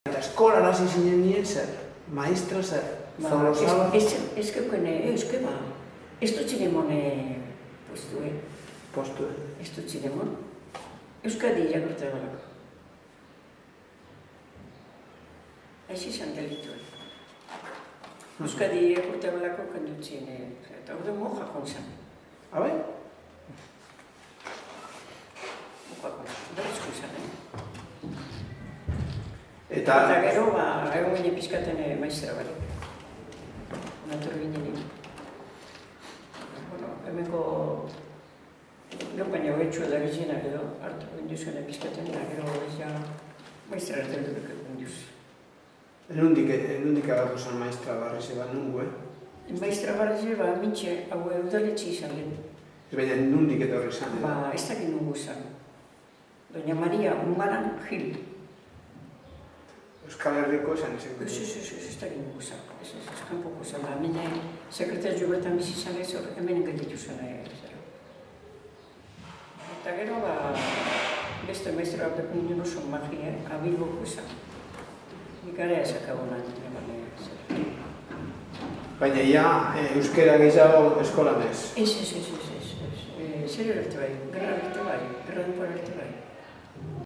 Eta eskolan hasi zinen nien zer, maestra zer, Zorrozabal. Ez dut zinemon postue. Postue. Ez dut zinemon. Euskadi irakurtu egalako. Ez izan delituen. Euskadi irakurtu egalako kandutzen, eta hor du moja konzan. Habe? Moja konzan, berrizko izan, Eta gero, egon gine pizkaten maizera bale. Nator ginen. Hemenko gero baina hogetxua da gizienak edo hartu ginduzuen pizkaten, gero maizera hartu dut ginduz. Nundik agartu zen maestra barriz eba nungu, Maizera barriz eba mintxe hau udaletxe izan lehen. Ez baina nundik etorri zen, Ez dakit nungu zen. Doña Maria Umaran Gil. Euskal Herriko esan izan. Ez dakit nungu zen. Ez kanpoko zen da. Mine sekretarju bertan bizi zen ez horrek hemen gelditu zen. Eta gero beste maizera bat nien oso magia, abilboko zen. Nik area esakabonan. Baina ia euskera gehiago eskolan ez. Ez. Zer erarte bai, gerra erarte bai, gerra denpora erarte bai.